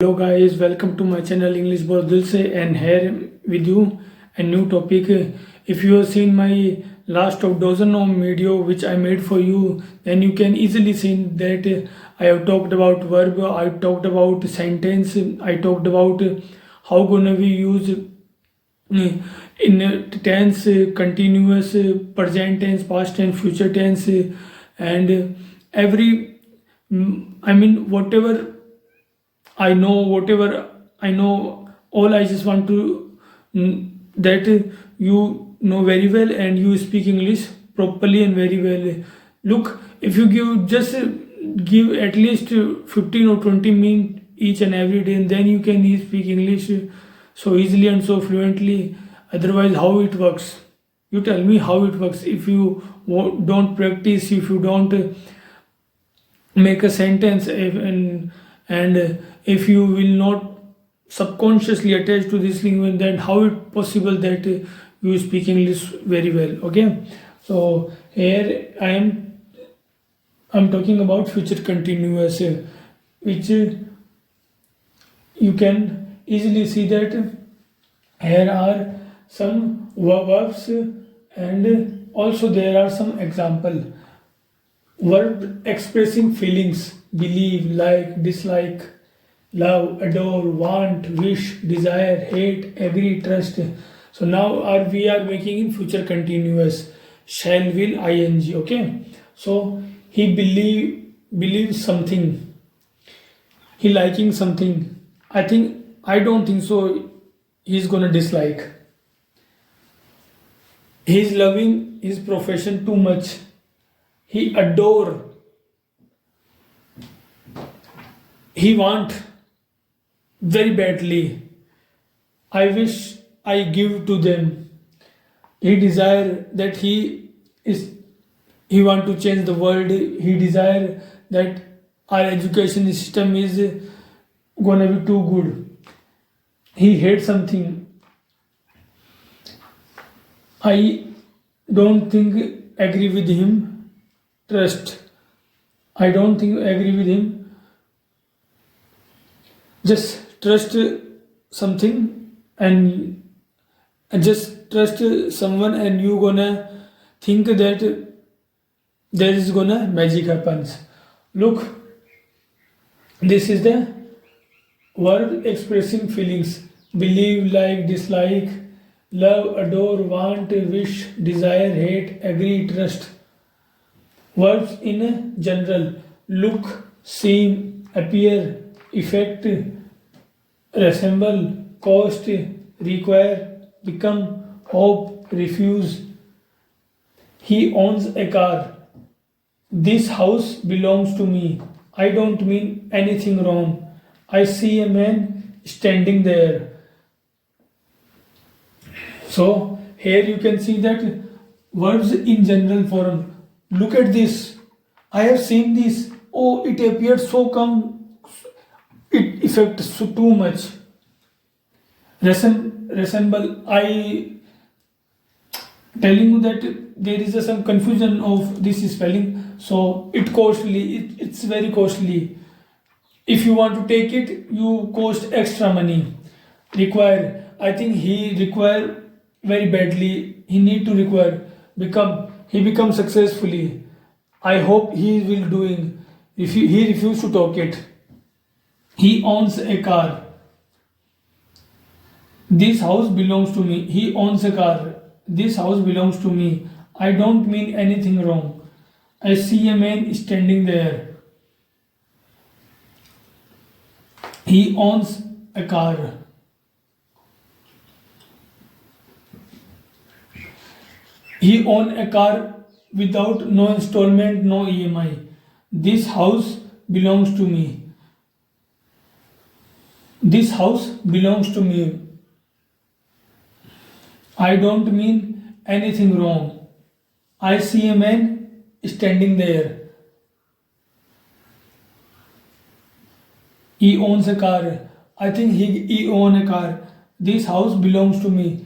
Hello guys, welcome to my channel English Boss Dil Se, and here with you a new topic. If you have seen my last of dozen of video which I made for you, then you can easily see that I have talked about verb, I talked about sentence, I talked about how gonna we use in tense, continuous, present tense, past tense, future tense, and every whatever whatever I know, all I just want to that you know very well and you speak English properly and very well. Look, if you give at least 15 or 20 minutes each and every day, and then you can speak English so easily and so fluently. Otherwise, how it works? You tell me how it works. If you don't practice, if you don't make a sentence, and if you will not subconsciously attach to this language, then how it possible that you speak English very well? Okay, so here I'm talking about future continuous, which you can easily see that here are some verbs, and also there are some example verb expressing feelings: believe, like, dislike, love, adore, want, wish, desire, hate, agree, trust. So now we are making in future continuous, shall, will, ing. Okay, so he believes something, he liking something. I don't think so he's gonna dislike. He's loving his profession too much, he adore, he want very badly, I wish I give to them. He desire that he want to change the world. He desire that our education system is gonna be too good. He hates something. I don't think agree with him. Trust. I don't think agree with him. Just trust something, and just trust someone, and you gonna think that there is gonna magic happens. Look, this is the word expressing feelings: believe, like, dislike, love, adore, want, wish, desire, hate, agree, trust. Verbs in general: look, seem, appear, effect, resemble, cost, require, become, hope, refuse. He owns a car. This house belongs to me. I don't mean anything wrong. I see a man standing there. So here you can see that verbs in general form. Look at this. I have seen this. Oh, it appeared so come. It affects so too much. Resemble. I telling you that there is some confusion of this spelling. So it costly. It's very costly. If you want to take it, you cost extra money. Require. I think he require very badly. He need to require. He become successfully. I hope he will doing. If he refuse to talk it. He owns a car. This house belongs to me. He owns a car. This house belongs to me. I don't mean anything wrong. I see a man standing there. He owns a car. He owns a car without no installment, no EMI. This house belongs to me. This house belongs to me. I don't mean anything wrong. I see a man standing there. He owns a car. I think he owns a car. This house belongs to me.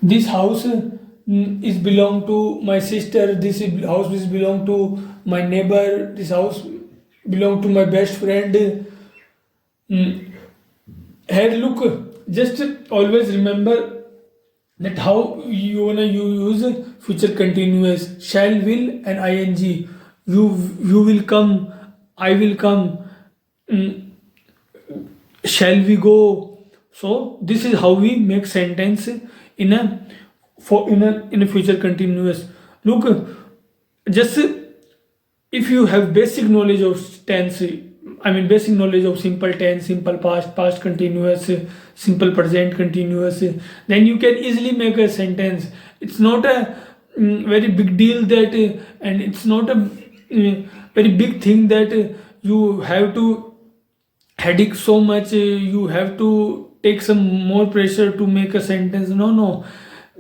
This house is belong to my sister. This house is belong to my neighbor. This house belong to my best friend. Mm, Here, look, just always remember that how you wanna you use future continuous shall, will, and ing. You will come, I will come, mm, shall we go. So this is how we make sentence in a in a future continuous. Look, just if you have basic knowledge of tense, I mean basic knowledge of simple tense, simple past, past continuous, simple present continuous, then you can easily make a sentence. It's not a very big deal that and it's not a very big thing that you have to headache so much, you have to take some more pressure to make a sentence. No,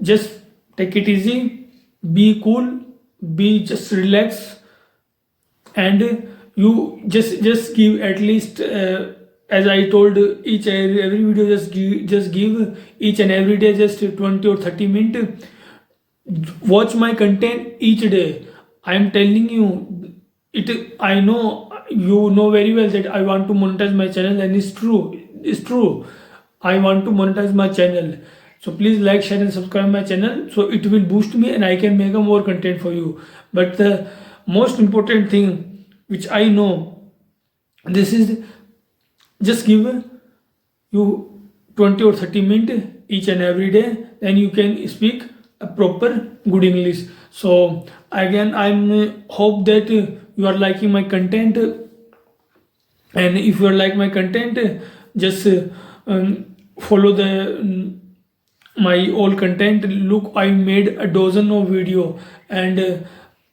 just take it easy, be cool, be just relax, and you just give at least as I told each every video, just give each and every day just 20 or 30 minutes. Watch my content each day. I am telling you it. I know you know very well that I want to monetize my channel, and it's true. I want to monetize my channel, so please like, share, and subscribe my channel, so it will boost me and I can make a more content for you. But the most important thing which I know, this is just give you 20 or 30 minutes each and every day, then you can speak a proper good English. So again, I'm hope that you are liking my content, and if you like my content, just follow the my all content. Look, I made a dozen of video, and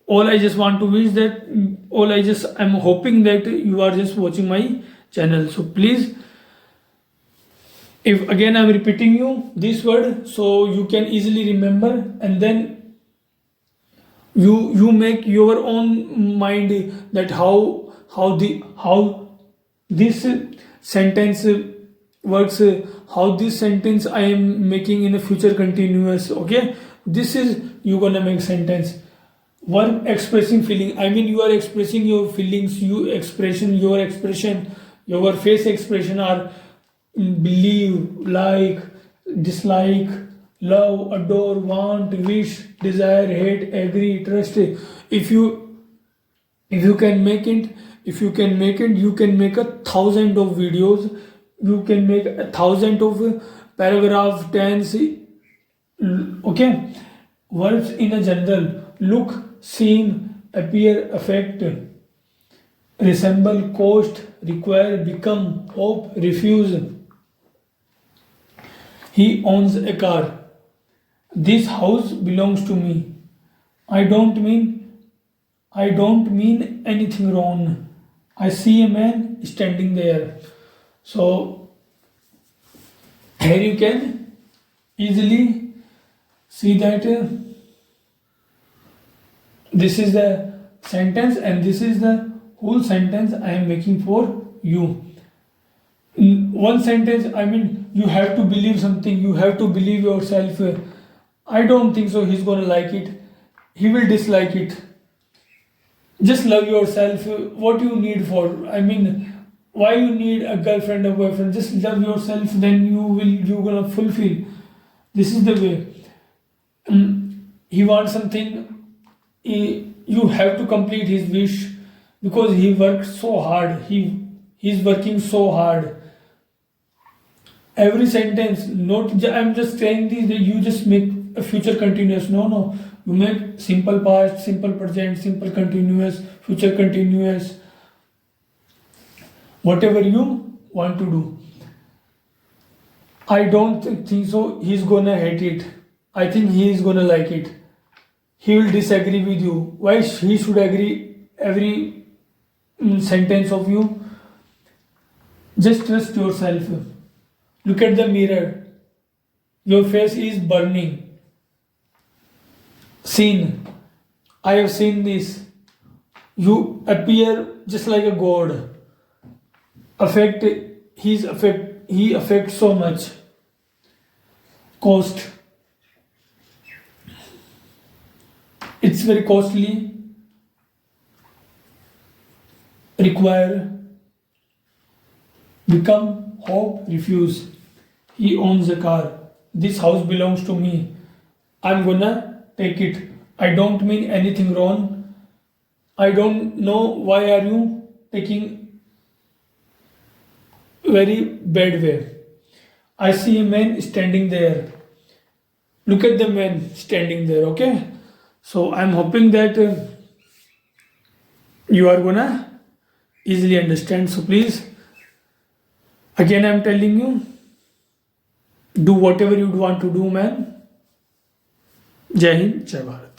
all I just want to wish that all I just I'm hoping that you are just watching my channel. So please, if again I'm repeating you this word, so you can easily remember, and then you make your own mind that how this sentence works, how this sentence I am making in a future continuous. Okay, this is you gonna make sentence. Verb expressing feeling, I mean you are expressing your feelings, your expression, your face expression are believe, like, dislike, love, adore, want, wish, desire, hate, agree, trust. If you can make it, you can make 1,000 of videos, you can make 1,000 of paragraph tense. Okay, verbs in a general: look, seem, appear, affect, resemble, cost, require, become, hope, refuse. He owns a car. This house belongs to me. I don't mean anything wrong. I see a man standing there. So here you can easily see that this is the sentence, and this is the whole sentence I am making for you. One sentence, I mean you have to believe something, you have to believe yourself. I don't think so he's gonna like it, he will dislike it. Just love yourself. What you need for, I mean, why you need a girlfriend or boyfriend? Just love yourself, then you gonna fulfill. This is the way. He wants something, you have to complete his wish, because he worked so hard, he's working so hard. Every sentence, not I'm just saying this that you just make a future continuous. No, you make simple past, simple present, simple continuous, future continuous, whatever you want to do. I don't think so he's gonna hate it. I think he is gonna like it. He will disagree with you. Why he should agree every sentence of you? Just trust yourself. Look at the mirror. Your face is burning. Seen. I have seen this. You appear just like a god. Affect. He affects so much. Cost. It's very costly. Require. Become hope, refuse. He owns the car. This house belongs to me. I'm gonna take it. I don't mean anything wrong. I don't know why are you taking very bad way. I see a man standing there. Look at the man standing there, okay? So I'm hoping that you are gonna easily understand. So please, again, I'm telling you, do whatever you want to do, man. Jai Hind, Jai Bharat.